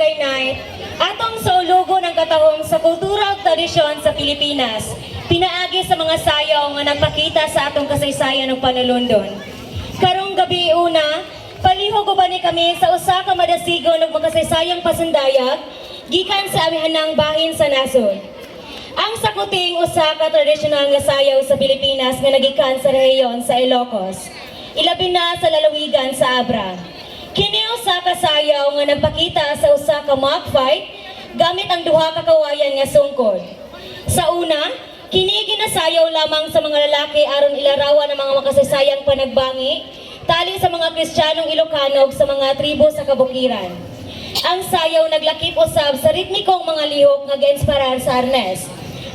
Barangay Night, atong saulugo ng katahong sa kultura ug tradisyon sa Pilipinas, pinaagi sa mga sayaw nga nagpakita sa atong kasaysayan ug panulundon. Karong gabi una, palihog ubani kami sa usa ka madasigon ug makasaysayang pasundayag gikan sa amihanang bahin sa nasod. Ang sakuting usa ka tradisyonal nga sayaw sa Pilipinas nga nagikan sa rehiyon sa Ilocos, ilabi na sa lalawigan sa Abra. Kini usa ka sayaw nga nagpakita sa usa ka mock fight gamit ang duha ka kawayan nga sungkod. Sa una, kini ginasayaw lamang sa mga lalaki aron ilarawan ang mga makasaysayang panagbangi tali sa mga Kristiyanong Ilocano sa mga tribo sa kabukiran. Ang sayaw naglakip usab sa ritmikong mga lihok nga giinspirar sa arnes,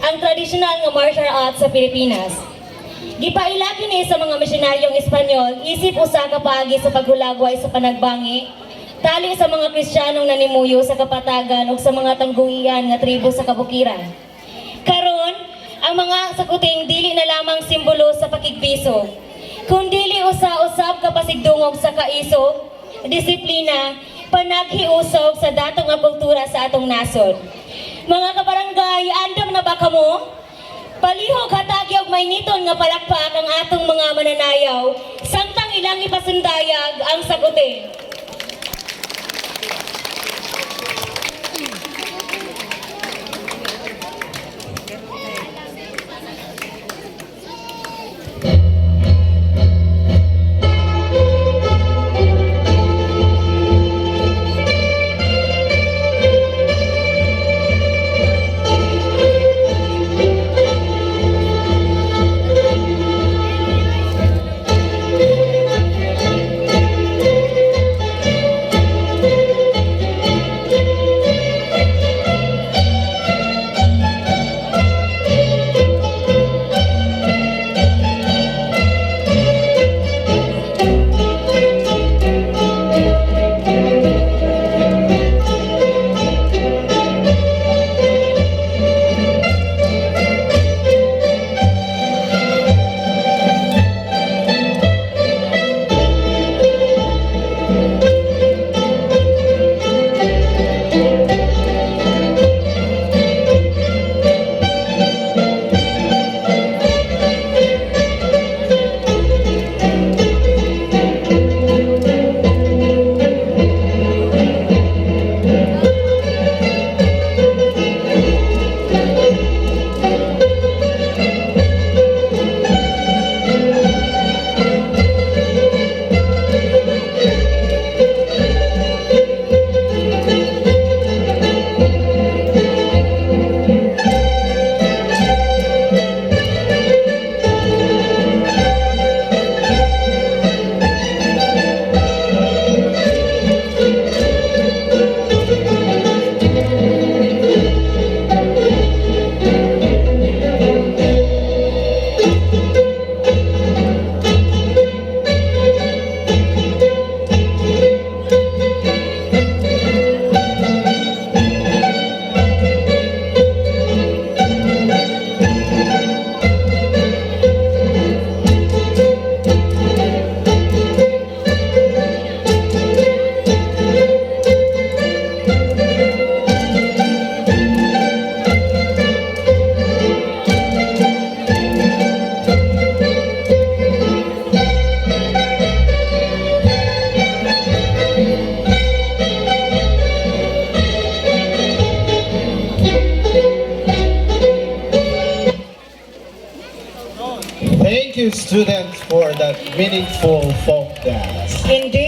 ang tradisyonal nga martial arts sa Pilipinas. Gipaila kini sa mga misyonaryong Espanyol isip usa ka paagi sa paghulagway sa panagbangi tali sa mga Kristiyanong nanimuyo sa kapatagan ug sa mga tangguian nga tribo sa kabukiran. Karon, ang mga sakuting dili na lamang simbolo sa pakigpiso, kundi usa-usab ka pasigdungog sa kaiso, disiplina, panaghiusog sa datong nga kultura sa atong nasod. Mga kabarangay, andam na ba kamo? Palihog hatagi og mayniton nga palakpak ang atong mga mananayaw, samtang ilang ipasundayag ang sagutin. Thank you, students, for that meaningful folk dance. Indeed.